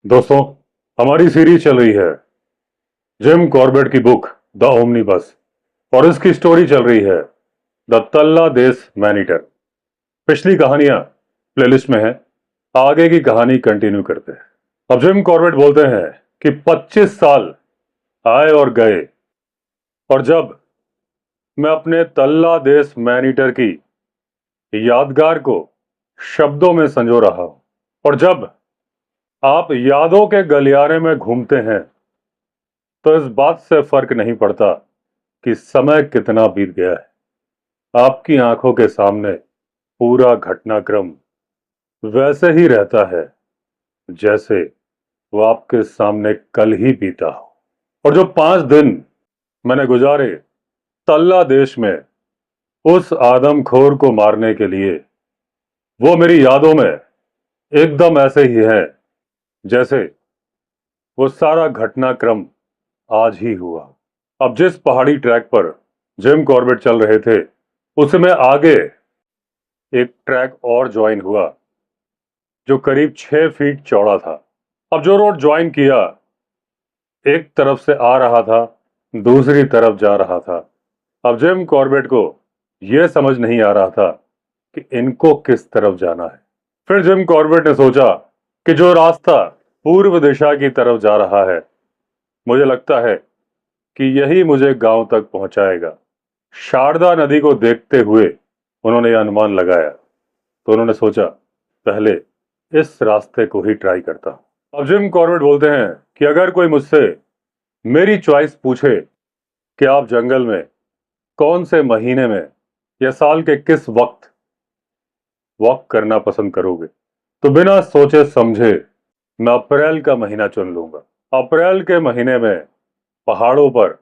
दोस्तों, हमारी सीरीज चल रही है जिम कॉर्बेट की बुक द ओमनीबस और इसकी स्टोरी चल रही है द तल्ला देस मैनीटर। पिछली कहानियां प्लेलिस्ट में है। आगे की कहानी कंटिन्यू करते हैं। अब जिम कॉर्बेट बोलते हैं कि 25 साल आए और गए, और जब मैं अपने तल्ला देस मैनीटर की यादगार को शब्दों में संजो रहा हूं, और जब आप यादों के गलियारे में घूमते हैं, तो इस बात से फर्क नहीं पड़ता कि समय कितना बीत गया है। आपकी आंखों के सामने पूरा घटनाक्रम वैसे ही रहता है जैसे वो आपके सामने कल ही बीता हो। और जो 5 दिन मैंने गुजारे तल्ला देश में उस आदमखोर को मारने के लिए, वो मेरी यादों में एकदम ऐसे ही है जैसे वो सारा घटनाक्रम आज ही हुआ। अब जिस पहाड़ी ट्रैक पर जिम कॉर्बेट चल रहे थे, उसमें आगे एक ट्रैक और ज्वाइन हुआ जो करीब 6 फीट चौड़ा था। अब जो रोड ज्वाइन किया, एक तरफ से आ रहा था, दूसरी तरफ जा रहा था। अब जिम कॉर्बेट को यह समझ नहीं आ रहा था कि इनको किस तरफ जाना है। फिर जिम कॉर्बेट ने सोचा कि जो रास्ता पूर्व दिशा की तरफ जा रहा है, मुझे लगता है कि यही मुझे गांव तक पहुंचाएगा। शारदा नदी को देखते हुए उन्होंने यह अनुमान लगाया। तो उन्होंने सोचा, पहले इस रास्ते को ही ट्राई करता हूं। अब जिम कॉर्बेट बोलते हैं कि अगर कोई मुझसे मेरी चॉइस पूछे कि आप जंगल में कौन से महीने में या साल के किस वक्त वॉक करना पसंद करोगे, तो बिना सोचे समझे मैं अप्रैल का महीना चुन लूंगा। अप्रैल के महीने में पहाड़ों पर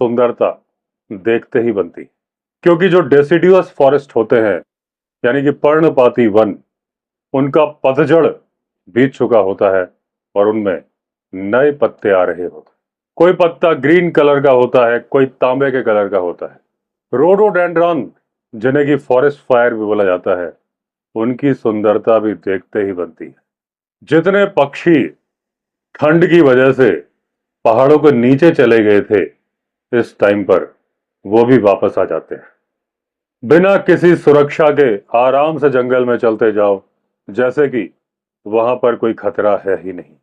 सुंदरता देखते ही बनती, क्योंकि जो डेसिडियस फॉरेस्ट होते हैं, यानी कि पर्णपाती वन, उनका पतझड़ बीत चुका होता है और उनमें नए पत्ते आ रहे होते हैं। कोई पत्ता ग्रीन कलर का होता है, कोई तांबे के कलर का होता है। रोडोडेंड्रॉन, जिन्हें कि फॉरेस्ट फायर भी बोला जाता है, उनकी सुंदरता भी देखते ही बनती है। जितने पक्षी ठंड की वजह से पहाड़ों के नीचे चले गए थे, इस टाइम पर वो भी वापस आ जाते हैं। बिना किसी सुरक्षा के आराम से जंगल में चलते जाओ, जैसे कि वहां पर कोई खतरा है ही नहीं।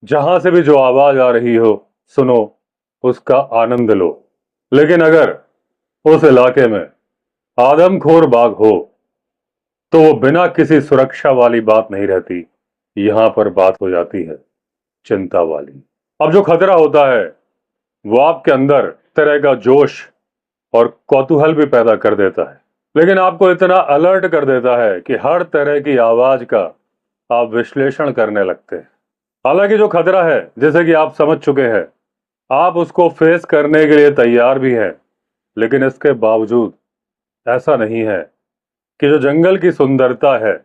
जहां से भी जो आवाज आ रही हो, सुनो, उसका आनंद लो। लेकिन अगर उस इलाके में आदमखोर बाघ हो, तो वो बिना किसी सुरक्षा वाली बात नहीं रहती। यहां पर बात हो जाती है चिंता वाली। अब जो खतरा होता है, वो आपके अंदर तरह का जोश और कौतूहल भी पैदा कर देता है, लेकिन आपको इतना अलर्ट कर देता है कि हर तरह की आवाज का आप विश्लेषण करने लगते हैं। हालांकि जो खतरा है, जैसे कि आप समझ चुके हैं, आप उसको फेस करने के लिए तैयार भी हैं, लेकिन इसके बावजूद ऐसा नहीं है कि जो जंगल की सुंदरता है,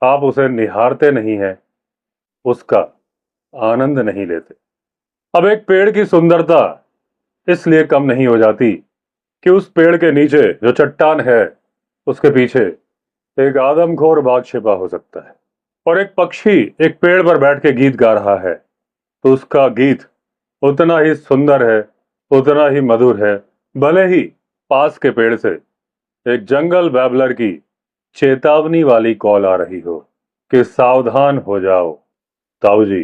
आप उसे निहारते नहीं हैं, उसका आनंद नहीं लेते। अब एक पेड़ की सुंदरता इसलिए कम नहीं हो जाती कि उस पेड़ के नीचे जो चट्टान है, उसके पीछे एक आदमखोर बाघ छिपा हो सकता है। और एक पक्षी एक पेड़ पर बैठ के गीत गा रहा है, तो उसका गीत उतना ही सुंदर है, उतना ही मधुर है, भले ही पास के पेड़ से एक जंगल बैबलर की चेतावनी वाली कॉल आ रही हो कि सावधान हो जाओ, ताऊ जी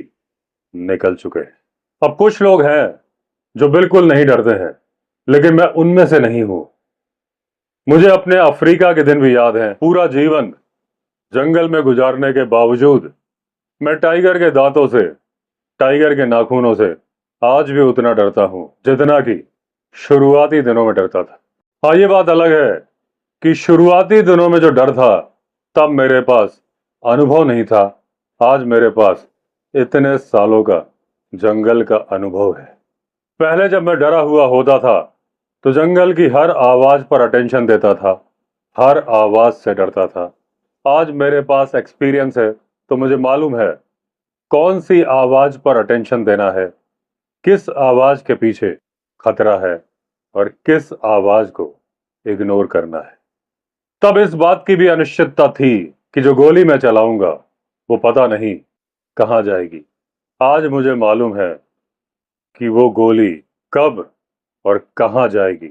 निकल चुके हैं। अब कुछ लोग हैं जो बिल्कुल नहीं डरते हैं, लेकिन मैं उनमें से नहीं हूं। मुझे अपने अफ्रीका के दिन भी याद हैं। पूरा जीवन जंगल में गुजारने के बावजूद मैं टाइगर के दांतों से, टाइगर के नाखूनों से आज भी उतना डरता हूं जितना कि शुरुआती दिनों में डरता था। हाँ, ये बात अलग है कि शुरुआती दिनों में जो डर था, तब मेरे पास अनुभव नहीं था। आज मेरे पास इतने सालों का जंगल का अनुभव है। पहले जब मैं डरा हुआ होता था, तो जंगल की हर आवाज पर अटेंशन देता था, हर आवाज से डरता था। आज मेरे पास एक्सपीरियंस है, तो मुझे मालूम है कौन सी आवाज पर अटेंशन देना है, किस आवाज के पीछे खतरा है और किस आवाज को इग्नोर करना है। तब इस बात की भी अनिश्चितता थी कि जो गोली मैं चलाऊंगा, वो पता नहीं कहां जाएगी, आज मुझे मालूम है कि वो गोली कब और कहां जाएगी,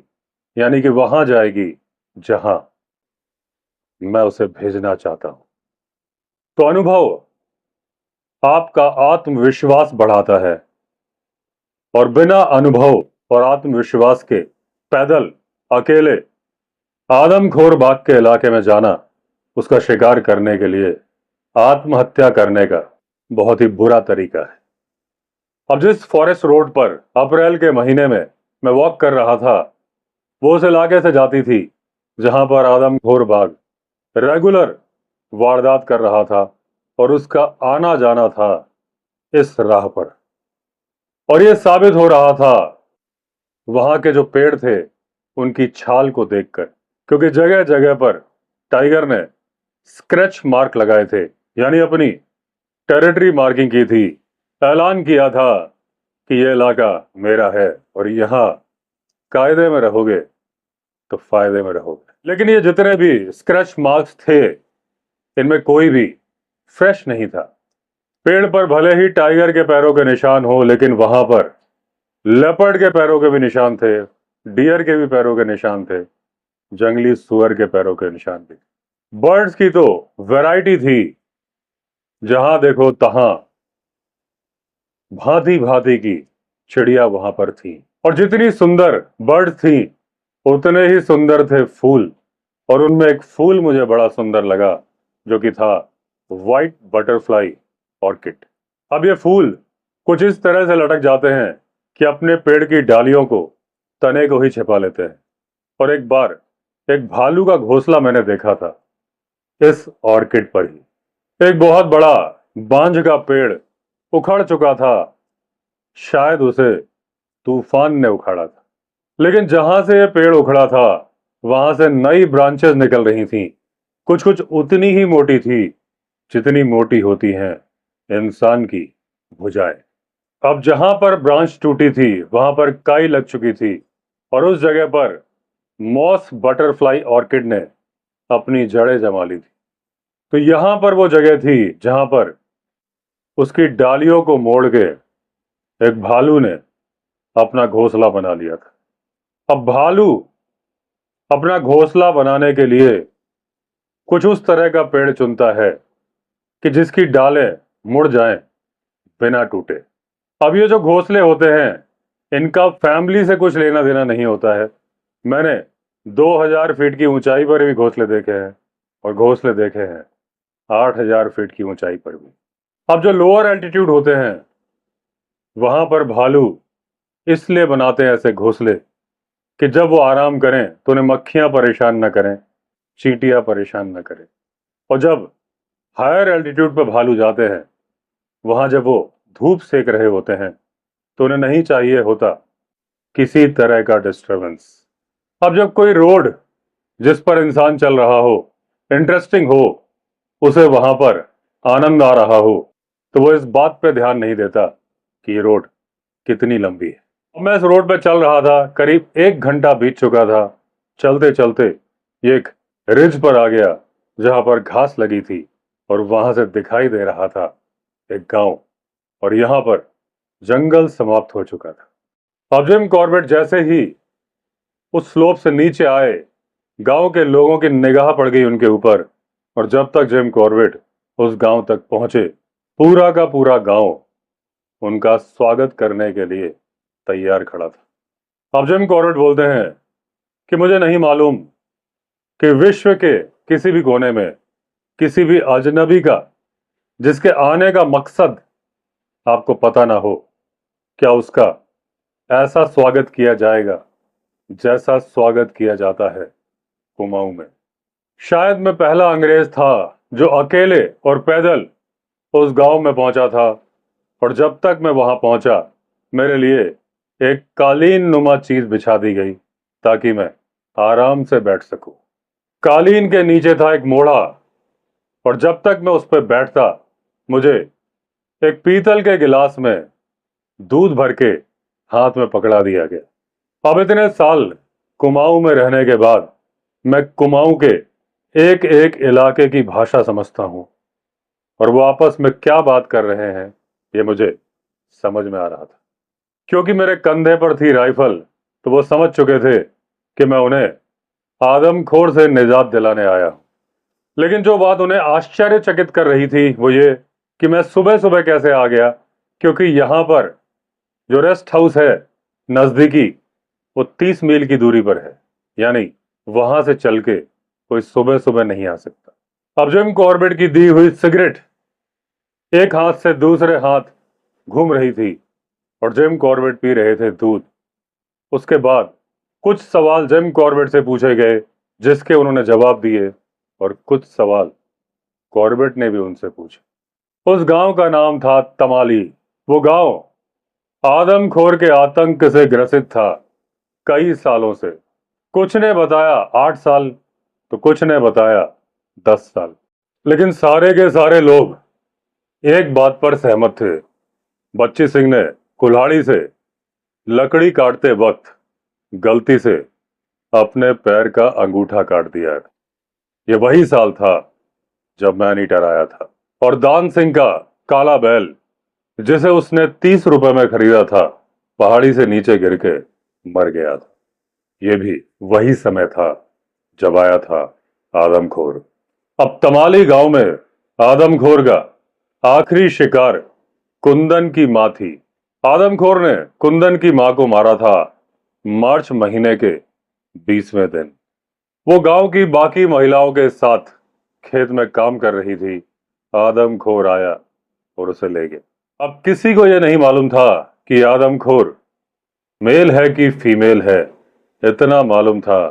यानी कि वहां जाएगी जहां मैं उसे भेजना चाहता हूं। तो अनुभव आपका आत्मविश्वास बढ़ाता है, और बिना अनुभव और आत्मविश्वास के पैदल अकेले आदमखोर बाग के इलाके में जाना उसका शिकार करने के लिए आत्महत्या करने का बहुत ही बुरा तरीका है। अब जिस फॉरेस्ट रोड पर अप्रैल के महीने में मैं वॉक कर रहा था, वो उस इलाके से जाती थी जहां पर आदमखोर बाग रेगुलर वारदात कर रहा था, और उसका आना जाना था इस राह पर। और यह साबित हो रहा था वहां के जो पेड़ थे उनकी छाल को देखकर, क्योंकि जगह जगह पर टाइगर ने स्क्रैच मार्क लगाए थे, यानी अपनी टेरिटरी मार्किंग की थी। ऐलान किया था कि यह इलाका मेरा है और यहां कायदे में रहोगे तो फायदे में रहोगे। लेकिन ये जितने भी स्क्रैच मार्क्स थे, इनमें कोई भी फ्रेश नहीं था। पेड़ पर भले ही टाइगर के पैरों के निशान हो, लेकिन वहां पर लेपर्ड के पैरों के भी निशान थे, डियर के भी पैरों के निशान थे, जंगली सुअर के पैरों के निशान भी। बर्ड्स की तो वैरायटी थी, जहां देखो तहां भांति भांति की चिड़िया वहां पर थी। और जितनी सुंदर बर्ड थी, उतने ही सुंदर थे फूल। और उनमें एक फूल मुझे बड़ा सुंदर लगा, जो कि था व्हाइट बटरफ्लाई ऑर्किड। अब ये फूल कुछ इस तरह से लटक जाते हैं कि अपने पेड़ की डालियों को, तने को ही छिपा लेते हैं। और एक बार एक भालू का घोंसला मैंने देखा था इस ऑर्किड पर ही। एक बहुत बड़ा बांझ का पेड़ उखड़ चुका था, शायद उसे तूफान ने उखाड़ा था। लेकिन जहां से ये पेड़ उखड़ा था, वहां से नई ब्रांचेस निकल रही थीं। कुछ कुछ उतनी ही मोटी थी जितनी मोटी होती हैं इंसान की भुजाएं। अब जहां पर ब्रांच टूटी थी वहां पर काई लग चुकी थी, और उस जगह पर मॉस बटरफ्लाई ऑर्किड ने अपनी जड़ें जमा ली थी। तो यहां पर वो जगह थी जहां पर उसकी डालियों को मोड़ के एक भालू ने अपना घोंसला बना लिया था। अब भालू अपना घोंसला बनाने के लिए कुछ उस तरह का पेड़ चुनता है कि जिसकी डालें मुड़ जाएं बिना टूटे। अब ये जो घोंसले होते हैं, इनका फैमिली से कुछ लेना देना नहीं होता है। मैंने 2000 फीट की ऊंचाई पर भी घोंसले देखे हैं, और घोंसले देखे हैं 8000 फीट की ऊंचाई पर भी। अब जो लोअर एल्टीट्यूड होते हैं, वहां पर भालू इसलिए बनाते हैं ऐसे घोंसले कि जब वो आराम करें तो उन्हें मक्खियां परेशान न करें, चींटियां परेशान न करें। और जब हायर एल्टीट्यूड पर भालू जाते हैं, वहां जब वो धूप सेक रहे होते हैं, तो उन्हें नहीं चाहिए होता किसी तरह का डिस्टरबेंस। अब जब कोई रोड जिस पर इंसान चल रहा हो इंटरेस्टिंग हो, उसे वहां पर आनंद आ रहा हो, तो वो इस बात पे ध्यान नहीं देता कि ये रोड कितनी लंबी है। अब मैं इस रोड पे चल रहा था, करीब 1 घंटा बीत चुका था। चलते चलते ये एक रिज पर आ गया जहां पर घास लगी थी, और वहां से दिखाई दे रहा था एक गांव, और यहां पर जंगल समाप्त हो चुका था। अब जिम कॉर्बेट जैसे ही उस स्लोप से नीचे आए, गांव के लोगों की निगाह पड़ गई उनके ऊपर। और जब तक जिम कॉर्बेट उस गांव तक पहुंचे, पूरा का पूरा गांव उनका स्वागत करने के लिए तैयार खड़ा था। अब जिम कॉर्बेट बोलते हैं कि मुझे नहीं मालूम कि विश्व के किसी भी कोने में किसी भी अजनबी का जिसके आने का मकसद आपको पता ना हो, क्या उसका ऐसा स्वागत किया जाएगा जैसा स्वागत किया जाता है कुमाऊं में। शायद मैं पहला अंग्रेज था जो अकेले और पैदल उस गांव में पहुंचा था, और जब तक मैं वहां पहुंचा, मेरे लिए एक कालीन नुमा चीज बिछा दी गई ताकि मैं आराम से बैठ सकूं। कालीन के नीचे था एक मोड़ा, और जब तक मैं उस पर बैठता, मुझे एक पीतल के गिलास में दूध भर के हाथ में पकड़ा दिया गया। अब इतने साल कुमाऊं में रहने के बाद मैं कुमाऊं के एक एक इलाके की भाषा समझता हूं, और वो आपस में क्या बात कर रहे हैं ये मुझे समझ में आ रहा था। क्योंकि मेरे कंधे पर थी राइफल, तो वो समझ चुके थे कि मैं उन्हें आदमखोर से निजात दिलाने आया हूं। लेकिन जो बात उन्हें आश्चर्यचकित कर रही थी वो ये कि मैं सुबह सुबह कैसे आ गया, क्योंकि यहां पर जो रेस्ट हाउस है नजदीकी, वो 30 मील की दूरी पर है। यानी वहां से चल के कोई सुबह सुबह नहीं आ सकता। अब जिम कॉर्बेट की दी हुई सिगरेट एक हाथ से दूसरे हाथ घूम रही थी और जिम कॉर्बेट पी रहे थे दूध। उसके बाद कुछ सवाल जिम कॉर्बेट से पूछे गए जिसके उन्होंने जवाब दिए, और कुछ सवाल कॉर्बेट ने भी उनसे पूछे। उस गांव का नाम था तमाली। वो गांव आदमखोर के आतंक से ग्रसित था कई सालों से। कुछ ने बताया 8 साल, तो कुछ ने बताया 10 साल। लेकिन सारे के सारे लोग एक बात पर सहमत थे। बच्ची सिंह ने कुल्हाड़ी से लकड़ी काटते वक्त गलती से अपने पैर का अंगूठा काट दिया है। ये वही साल था जब मैन ईटर आया था। और दान सिंह का काला बैल, जिसे उसने 30 रुपए में खरीदा था, पहाड़ी से नीचे गिर के मर गया था। ये भी वही समय था जब आया था आदमखोर। अब तमाली गांव में आदमखोर का आखिरी शिकार कुंदन की मां थी। आदमखोर ने कुंदन की मां को मारा था मार्च महीने के 20वें दिन। वो गांव की बाकी महिलाओं के साथ खेत में काम कर रही थी। आदमखोर आया और उसे ले गया। अब किसी को यह नहीं मालूम था कि आदमखोर मेल है कि फीमेल है। इतना मालूम था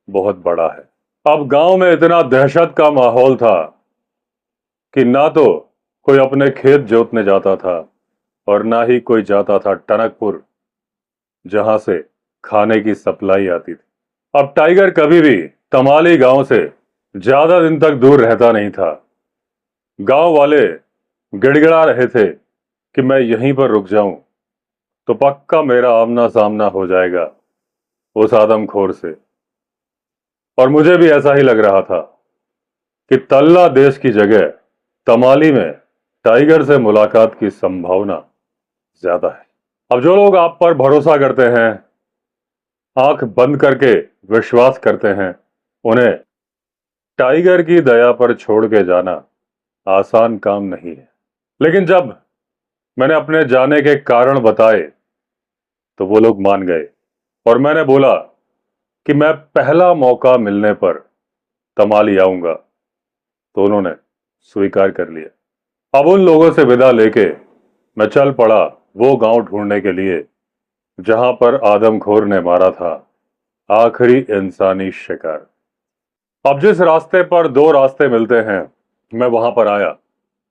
बहुत बड़ा है। अब गांव में इतना दहशत का माहौल था कि ना तो कोई अपने खेत जोतने जाता था और ना ही कोई जाता था टनकपुर, जहां से खाने की सप्लाई आती थी। अब टाइगर कभी भी तमाली गांव से ज्यादा दिन तक दूर रहता नहीं था। गांव वाले गिड़गिड़ा रहे थे कि मैं यहीं पर रुक जाऊं तो पक्का मेरा आमना सामना हो जाएगा उस आदमखोर से। और मुझे भी ऐसा ही लग रहा था कि तल्ला देश की जगह तमाली में टाइगर से मुलाकात की संभावना ज्यादा है। अब जो लोग आप पर भरोसा करते हैं, आंख बंद करके विश्वास करते हैं, उन्हें टाइगर की दया पर छोड़ के जाना आसान काम नहीं है। लेकिन जब मैंने अपने जाने के कारण बताए तो वो लोग मान गए और मैंने बोला कि मैं पहला मौका मिलने पर तमाली आऊंगा, तो उन्होंने स्वीकार कर लिया। अब उन लोगों से विदा लेके मैं चल पड़ा वो गांव ढूंढने के लिए जहां पर आदमखोर ने मारा था आखिरी इंसानी शिकार। अब जिस रास्ते पर दो रास्ते मिलते हैं, मैं वहां पर आया।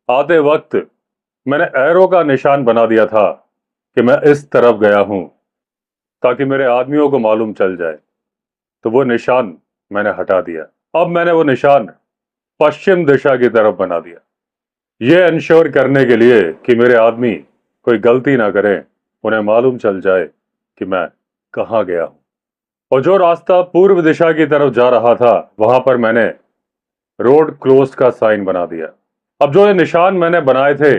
आते वक्त मैंने एरो का निशान बना दिया था कि मैं इस तरफ गया हूं, ताकि मेरे आदमियों को मालूम चल जाए। तो वो निशान मैंने हटा दिया। अब मैंने वो निशान पश्चिम दिशा की तरफ बना दिया, ये इंश्योर करने के लिए कि मेरे आदमी कोई गलती ना करें, उन्हें मालूम चल जाए कि मैं कहाँ गया हूं। और जो रास्ता पूर्व दिशा की तरफ जा रहा था, वहां पर मैंने रोड क्लोज का साइन बना दिया। अब जो ये निशान मैंने बनाए थे,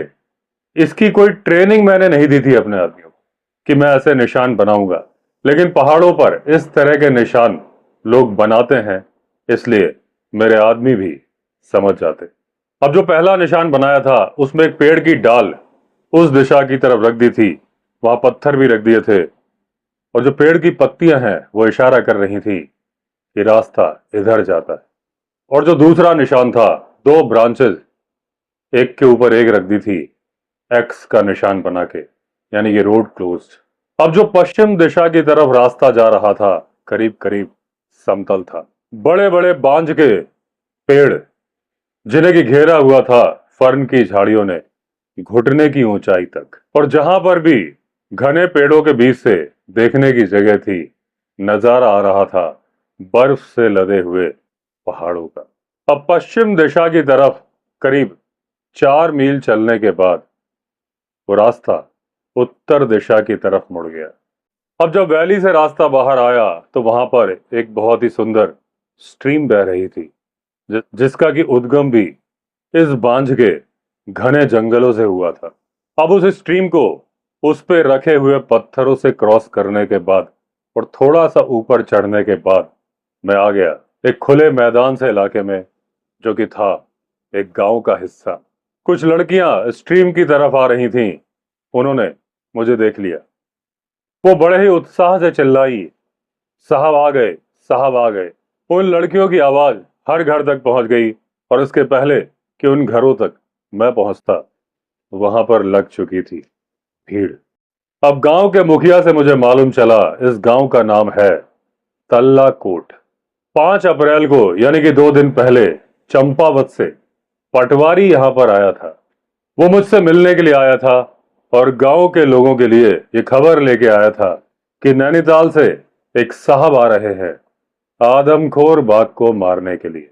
इसकी कोई ट्रेनिंग मैंने नहीं दी थी अपने आदमियों को कि मैं ऐसे निशान बनाऊंगा। लेकिन पहाड़ों पर इस तरह के निशान लोग बनाते हैं, इसलिए मेरे आदमी भी समझ जाते। अब जो पहला निशान बनाया था, उसमें एक पेड़ की डाल उस दिशा की तरफ रख दी थी, वहां पत्थर भी रख दिए थे, और जो पेड़ की पत्तियां हैं वो इशारा कर रही थी कि रास्ता इधर जाता है। और जो दूसरा निशान था, दो ब्रांचेस एक के ऊपर एक रख दी थी, एक्स का निशान बना के, यानी कि रोड क्लोज्ड। अब जो पश्चिम दिशा की तरफ रास्ता जा रहा था, करीब करीब समतल था। बड़े बड़े बांझ के पेड़ जिन्हें की घेरा हुआ था फर्न की झाड़ियों ने घुटने की ऊंचाई तक। और जहां पर भी घने पेड़ों के बीच से देखने की जगह थी, नजारा आ रहा था बर्फ से लदे हुए पहाड़ों का। अब पश्चिम दिशा की तरफ करीब 4 मील चलने के बाद वो रास्ता उत्तर दिशा की तरफ मुड़ गया। अब जब वैली से रास्ता बाहर आया तो वहां पर एक बहुत ही सुंदर स्ट्रीम बह रही थी, जिसका की उद्गम भी इस बांझ के घने जंगलों से हुआ था। अब उस स्ट्रीम को उस पे रखे हुए पत्थरों से क्रॉस करने के बाद और थोड़ा सा ऊपर चढ़ने के बाद मैं आ गया एक खुले मैदान से इलाके में, जो कि था एक गांव का हिस्सा। कुछ लड़कियां स्ट्रीम की तरफ आ रही थीं। उन्होंने मुझे देख लिया। वो बड़े ही उत्साह से चिल्लाई, साहब आ गए, साहब आ गए। उन लड़कियों की आवाज हर घर तक पहुंच गई और इसके पहले कि उन घरों तक मैं पहुंचता, वहां पर लग चुकी थी भीड़। अब गांव के मुखिया से मुझे मालूम चला इस गांव का नाम है तल्ला कोट। 5 अप्रैल को यानी कि 2 दिन पहले चंपावत से पटवारी यहां पर आया था। वो मुझसे मिलने के लिए आया था और गांव के लोगों के लिए ये खबर लेके आया था कि नैनीताल से एक साहब आ रहे हैं आदमखोर बाघ को मारने के लिए।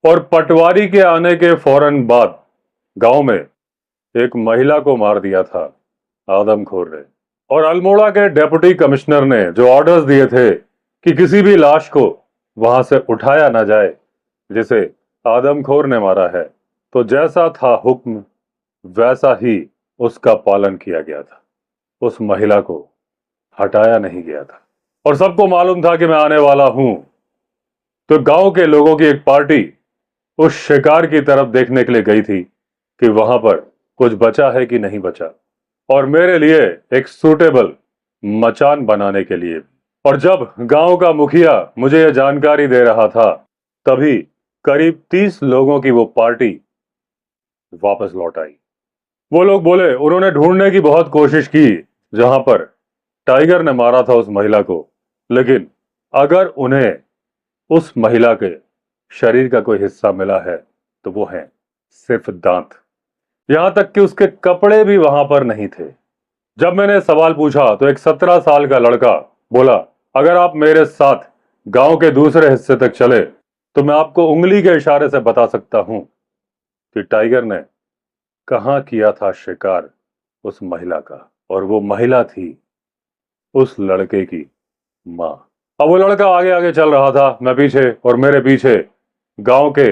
और पटवारी के आने के फौरन बाद गांव में एक महिला को मार दिया था आदमखोर ने। और अल्मोड़ा के डेप्यूटी कमिश्नर ने जो ऑर्डर्स दिए थे कि किसी भी लाश को वहां से उठाया ना जाए जिसे आदमखोर ने मारा है, तो जैसा था हुक्म वैसा ही उसका पालन किया गया था। उस महिला को हटाया नहीं गया था और सबको मालूम था कि मैं आने वाला हूं। तो गांव के लोगों की एक पार्टी उस शिकार की तरफ देखने के लिए गई थी कि वहां पर कुछ बचा है कि नहीं बचा, और मेरे लिए एक सूटेबल मचान बनाने के लिए। और जब गांव का मुखिया मुझे यह जानकारी दे रहा था, तभी करीब 30 लोगों की वो पार्टी वापस लौट आई। वो लोग बोले उन्होंने ढूंढने की बहुत कोशिश की जहां पर टाइगर ने मारा था उस महिला को, लेकिन अगर उन्हें उस महिला के शरीर का कोई हिस्सा मिला है तो वो है सिर्फ दांत। यहां तक कि उसके कपड़े भी वहां पर नहीं थे। जब मैंने सवाल पूछा तो एक 17 साल का लड़का बोला, अगर आप मेरे साथ गांव के दूसरे हिस्से तक चले तो मैं आपको उंगली के इशारे से बता सकता हूं कि टाइगर ने कहां किया था शिकार उस महिला का। और वो महिला थी उस लड़के की मां। अब वो लड़का आगे आगे चल रहा था, मैं पीछे, और मेरे पीछे गांव के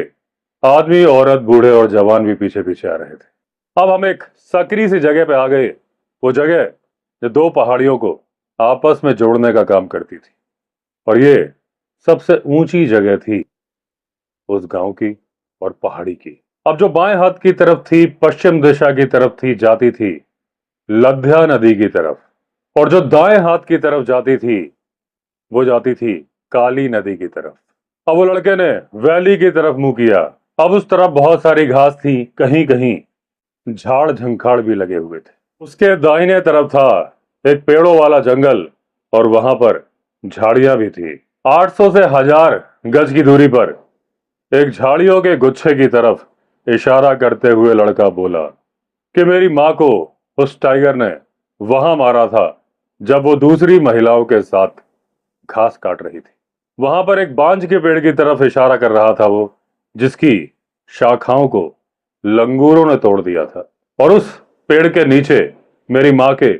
आदमी, औरत, बूढ़े और जवान भी पीछे पीछे आ रहे थे। अब हम एक सकरी सी जगह पे आ गए, वो जगह जो 2 पहाड़ियों को आपस में जोड़ने का काम करती थी। और ये सबसे ऊंची जगह थी उस गांव की और पहाड़ी की। अब जो बाएं हाथ की तरफ थी, पश्चिम दिशा की तरफ थी, जाती थी लद्या नदी की तरफ। और जो दाएं हाथ की तरफ जाती थी वो जाती थी काली नदी की तरफ। अब वो लड़के ने वैली की तरफ मुंह किया। अब उस तरफ बहुत सारी घास थी, कहीं कहीं झाड़ झंखाड़ भी लगे हुए थे। उसके दाहिने तरफ था एक पेड़ों वाला जंगल और वहां पर झाड़ियां भी थी। 800 से 1000 गज की दूरी पर एक झाड़ियों के गुच्छे की तरफ इशारा करते हुए लड़का बोला कि मेरी मां को उस टाइगर ने वहां मारा था जब वो दूसरी महिलाओं के साथ घास काट रही थी। वहां पर एक बांज के पेड़ की तरफ इशारा कर रहा था वो, जिसकी शाखाओं को लंगूरों ने तोड़ दिया था। और उस पेड़ के नीचे मेरी मां के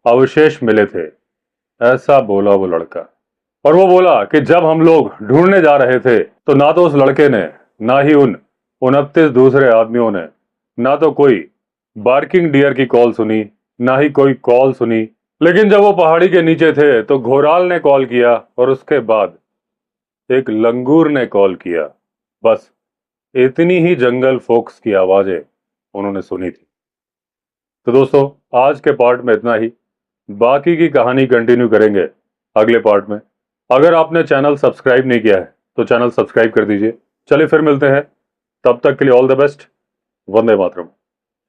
अवशेष मिले थे, ऐसा बोला वो लड़का। और वो बोला कि जब हम लोग ढूंढने जा रहे थे तो ना तो उस लड़के ने, ना ही उन 29 दूसरे आदमियों ने, ना तो कोई बार्किंग डियर की कॉल सुनी, ना ही कोई कॉल सुनी। लेकिन जब वो पहाड़ी के नीचे थे तो घोराल ने कॉल किया और उसके बाद एक लंगूर ने कॉल किया। बस इतनी ही जंगल फोक्स की आवाजें उन्होंने सुनी थी। तो दोस्तों, आज के पार्ट में इतना ही। बाकी की कहानी कंटिन्यू करेंगे अगले पार्ट में। अगर आपने चैनल सब्सक्राइब नहीं किया है तो चैनल सब्सक्राइब कर दीजिए। चलिए फिर मिलते हैं, तब तक के लिए all the best. Vande Mataram.